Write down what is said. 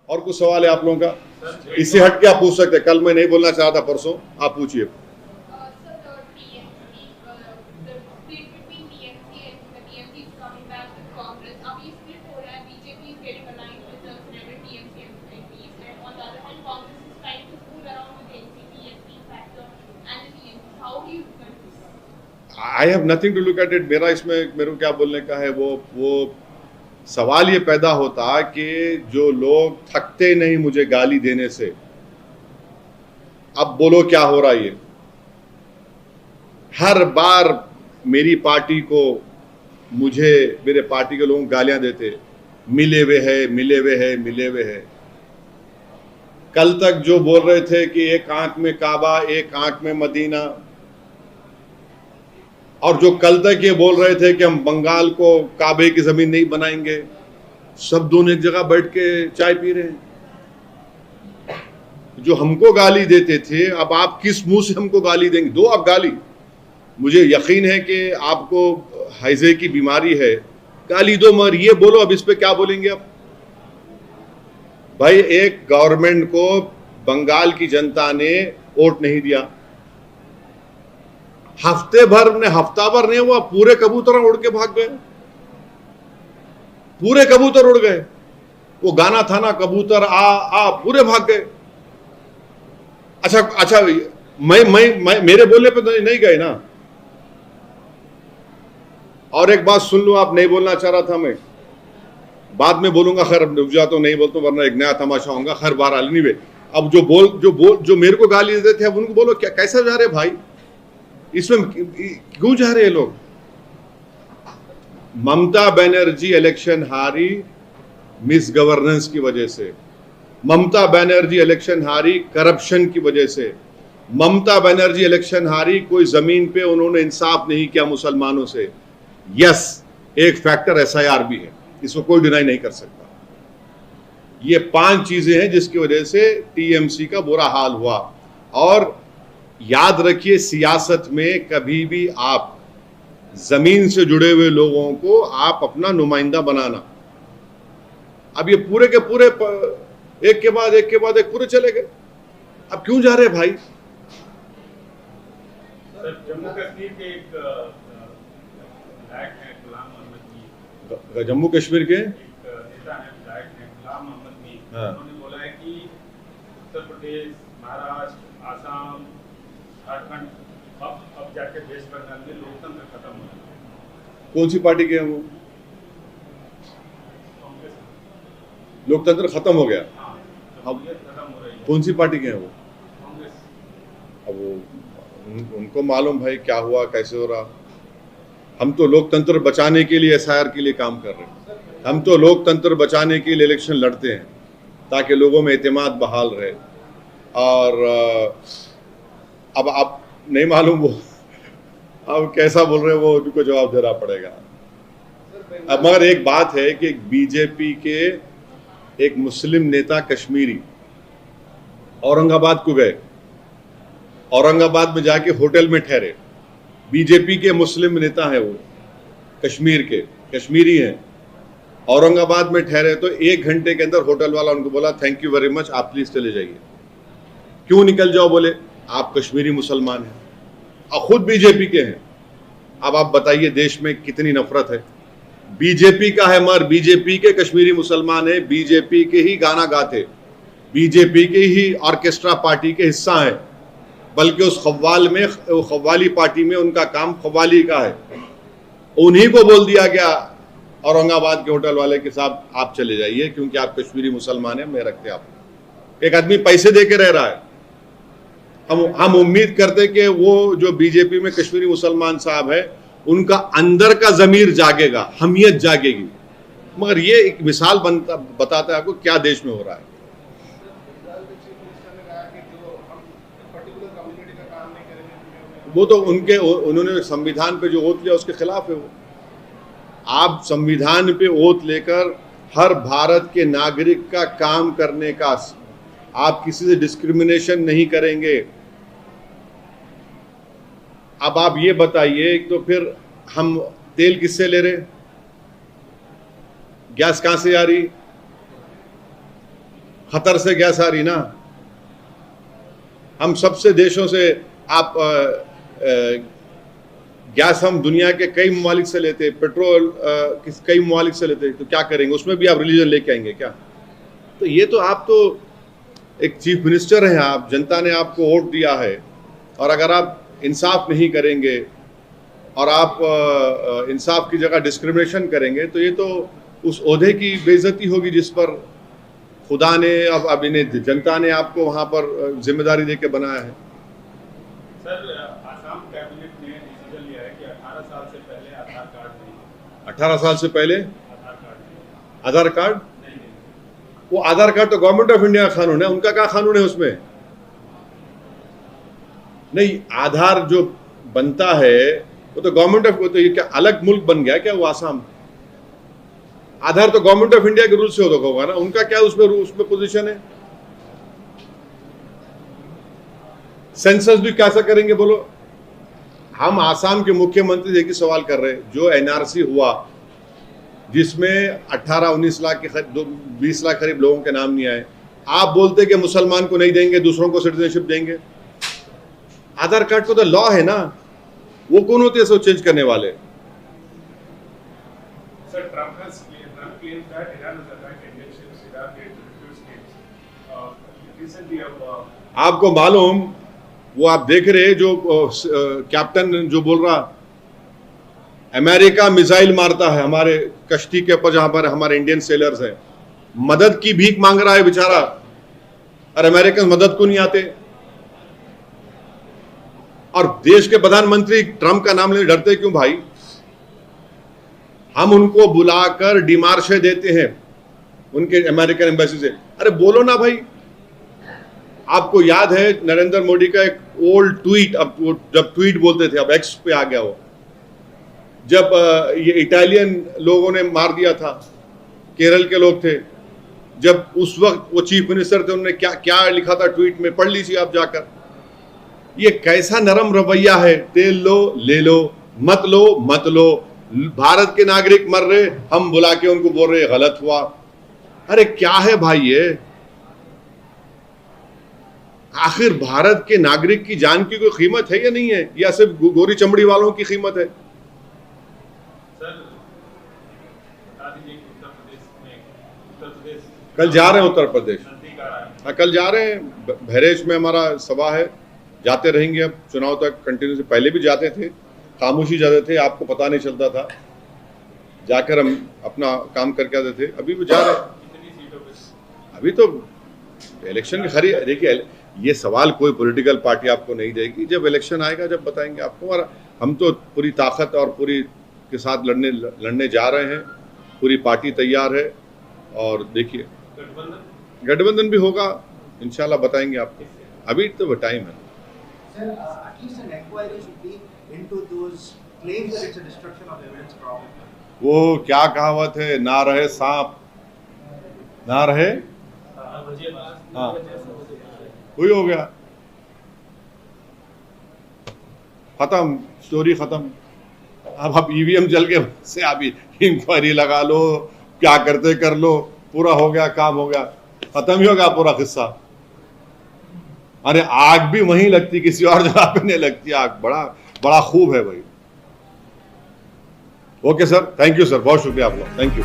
और कुछ सवाल है आप लोगों का? इससे हट के आप पूछ सकते हैं, कल मैं नहीं बोलना चाहा था, परसों आप पूछिए। I have nothing to look at it. मेरा इसमें मेरे को क्या बोलने का है, वो सवाल ये पैदा होता कि जो लोग थकते नहीं मुझे गाली देने से, अब बोलो क्या हो रहा है। ये हर बार मेरी पार्टी को, मुझे, मेरे पार्टी के लोग गालियां देते, मिले हुए है, मिले हुए है, मिले हुए है। कल तक जो बोल रहे थे कि एक आंख में काबा एक आंख में मदीना, और जो कल तक ये बोल रहे थे कि हम बंगाल को काबे की जमीन नहीं बनाएंगे, सब दोनों एक जगह बैठ के चाय पी रहे हैं। जो हमको गाली देते थे, अब आप किस मुंह से हमको गाली देंगे? दो आप गाली। मुझे यकीन है कि आपको हैजे की बीमारी है, गाली दो, मगर ये बोलो अब इस पे क्या बोलेंगे आप? भाई, एक गवर्नमेंट को बंगाल की जनता ने वोट नहीं दिया, हफ्ता भर नहीं हुआ, पूरे कबूतर उड़ के भाग गए, पूरे कबूतर उड़ गए। वो गाना था ना, कबूतर आ आ, पूरे भाग गए। अच्छा, मैं मेरे बोलने पे तो नहीं गए ना। और एक बात सुन लो, आप, नहीं बोलना चाह रहा था मैं, बाद में बोलूंगा, खैर रुक जाता हूं, नहीं बोलता वरना एक नया तमाशा होगा। खैर बहरहाल नहीं, अब जो मेरे को गाली देते थे, अब उनको बोलो क्या, कैसे जा रहे भाई, इसमें क्यों जा रहे हैं लोग? ममता बनर्जी इलेक्शन हारी मिस गवर्नेंस की वजह से, ममता बनर्जी इलेक्शन हारी करप्शन की वजह से, ममता बनर्जी इलेक्शन हारी कोई जमीन पे उन्होंने इंसाफ नहीं किया मुसलमानों से। यस, एक फैक्टर एसआईआर भी है, इसको कोई डिनाई नहीं कर सकता। ये 5 चीजें हैं जिसकी वजह से टीएमसी का बुरा हाल हुआ। और याद रखिए, सियासत में कभी भी आप जमीन से जुड़े हुए लोगों को आप अपना नुमाइंदा बनाना। अब ये पूरे के पूरे एक के बाद एक पूरे चले गए, अब क्यों जा रहे भाई? जम्मू कश्मीर के एक विधायक हैं गुलाम मोहम्मद मीर, जम्मू कश्मीर के नेता हैं, विधायक हैं गुलाम मोहम्मद मीर। उन्होंने बोला है कि उत्तर प्रदेश, महाराष्ट्र, आसाम, झारखंड अब जाके वेस्ट बंगाल में लोकतंत्र खत्म हो रहा है। कौन सी पार्टी के हैं वो? लोकतंत्र खत्म हो गया। अब खत्म हो रही है। कौन सी पार्टी के हैं वो? कांग्रेस। अब वो उनको मालूम भाई क्या हुआ, कैसे हो रहा। हम तो लोकतंत्र बचाने के लिए एसआईआर के लिए काम कर रहे हैं। हम तो लोकतंत्र बचाने के लिए इलेक्शन लड़ते हैं ताकि लोगों में एतमाद बहाल रहे। और अब आप नहीं मालूम वो अब कैसा बोल रहे हैं, वो उनको जवाब देना पड़ेगा। अब मगर एक बात है कि बीजेपी के एक मुस्लिम नेता कश्मीरी औरंगाबाद को गए, औरंगाबाद में जाके होटल में ठहरे। बीजेपी के मुस्लिम नेता है वो, कश्मीर के, कश्मीरी हैं, औरंगाबाद में ठहरे। तो 1 घंटे के अंदर होटल वाला उनको बोला थैंक यू वेरी मच, आप प्लीज चले जाइए। क्यों निकल जाओ? बोले आप कश्मीरी मुसलमान हैं और खुद बीजेपी के हैं। अब आप बताइए देश में कितनी नफरत है। बीजेपी का है, मगर बीजेपी के कश्मीरी मुसलमान है, बीजेपी के ही गाना गाते, बीजेपी के ही ऑर्केस्ट्रा पार्टी के हिस्सा है, बल्कि उस खव्वाली पार्टी में उनका काम खव्वाली का है। उन्हीं को बोल दिया गया औरंगाबाद के होटल वाले के साथ आप चले जाइए क्योंकि आप कश्मीरी मुसलमान हैं, मैं रखते आप। एक आदमी पैसे दे के रह रहा है। हम उम्मीद करते कि वो जो बीजेपी में कश्मीरी मुसलमान साहब है उनका अंदर का जमीर जागेगा, हमियत जागेगी। मगर ये एक मिसाल बताता है आपको क्या देश में हो रहा है। वो तो उन्होंने संविधान पे जो ओथ लिया उसके खिलाफ है वो। आप संविधान पे ओथ लेकर हर भारत के नागरिक का काम करने का, आप किसी से डिस्क्रिमिनेशन नहीं करेंगे। अब आप ये बताइए, तो फिर हम तेल किससे ले रहे, गैस कहां से आ रही? खतर से गैस आ रही ना। हम सबसे देशों से आप गैस हम दुनिया के कई ममालिक से लेते, पेट्रोल कई ममालिक से लेते, तो क्या करेंगे? उसमें भी आप रिलीजन लेके आएंगे क्या? तो ये तो आप तो एक चीफ मिनिस्टर हैं, आप, जनता ने आपको वोट दिया है, और अगर आप इंसाफ नहीं करेंगे और आप इंसाफ की जगह डिस्क्रिमिनेशन करेंगे तो ये तो उस ओहदे की बेइज्जती होगी जिस पर खुदा ने अब इन्हें जनता ने आपको वहाँ पर जिम्मेदारी देके बनाया है। सर, आसाम कैबिनेट ने डिसीजन लिया है कि 18 साल से पहले आधार कार्ड नहीं, 18 साल से पहले आधार कार्ड नहीं। वो आधार कार्ड तो गवर्नमेंट ऑफ इंडिया का कानून है, उनका क्या कानून है उसमें? नहीं, आधार जो बनता है वो तो गवर्नमेंट ऑफ, तो ये क्या अलग मुल्क बन गया क्या वो आसाम? आधार तो गवर्नमेंट ऑफ इंडिया के रूल से होगा ना, उनका क्या उसमें पोजीशन है? सेंसस भी कैसा करेंगे बोलो? हम आसाम के मुख्यमंत्री से एक ही सवाल कर रहे हैं, जो एनआरसी हुआ जिसमें 18-19 लाख के 20 लाख करीब लोगों के नाम नहीं आए, आप बोलते कि मुसलमान को नहीं देंगे, दूसरों को सिटीजनशिप देंगे। आधार कार्ड को तो लॉ है ना, वो कौन होते हैं सब चेंज करने वाले? Sir, Trump claims that Iran has attacked Indian ships, Iraq did refuse states. Recently, आपको मालूम, वो आप देख रहे जो कैप्टन जो बोल रहा, अमेरिका मिसाइल मारता है हमारे कश्ती के ऊपर जहां पर हमारे इंडियन सेलर्स हैं, मदद की भीख मांग रहा है बेचारा, और अमेरिकन मदद को नहीं आते। और देश के प्रधानमंत्री ट्रंप का नाम लेने डरते क्यों भाई? हम उनको बुलाकर डिमार्शे देते हैं उनके अमेरिकन एम्बेसी से। अरे बोलो ना भाई। आपको याद है नरेंद्र मोदी का एक ओल्ड ट्वीट, अब वो जब ट्वीट बोलते थे अब एक्स पे आ गया, वो जब ये इटालियन लोगों ने मार दिया था, केरल के लोग थे, जब उस वक्त वो चीफ मिनिस्टर थे, उन्होंने क्या क्या लिखा था ट्वीट में, पढ़ लीजिए आप जाकर। ये कैसा नरम रवैया है, तेल लो ले लो, मत लो मत लो, भारत के नागरिक मर रहे, हम बुला के उनको बोल रहे गलत हुआ। अरे क्या है भाई ये? आखिर भारत के नागरिक की जान की कोई कीमत है या नहीं है, या सिर्फ गोरी चमड़ी वालों की कीमत है? कल जा रहे हैं उत्तर प्रदेश, हाँ कल जा रहे हैं, बहरेच में हमारा सभा है, जाते रहेंगे। अब चुनाव तक कंटिन्यू से, पहले भी जाते थे, खामोशी जाते थे, आपको पता नहीं चलता था, जाकर हम अपना काम करके आते थे। अभी भी जा रहे हैं। अभी तो इलेक्शन की खरी, देखिए ये सवाल कोई पॉलिटिकल पार्टी आपको नहीं देगी, जब इलेक्शन आएगा जब बताएंगे आपको। और हम तो पूरी ताकत और पूरी के साथ लड़ने जा रहे हैं, पूरी पार्टी तैयार है। और देखिए गठबंधन भी होगा इंशाल्लाह, बताएंगे आपको, अभी तो टाइम है। Sir, at least an inquiry should be into those claims that it's a destruction of evidence problem. वो क्या कहावत है, ना रहे सांप ना रहे, हाँ वही हो गया, खत्म, स्टोरी खत्म। अब ईवीएम जल के से अभी इंक्वायरी लगा लो, क्या करते कर लो, पूरा हो गया, काम हो गया, खत्म ही होगा पूरा किस्सा। अरे आग भी वहीं लगती, किसी और जगह पे नहीं लगती आग। बड़ा बड़ा खूब है भाई। Okay sir, thank you sir, बहुत शुक्रिया आपका, थैंक यू।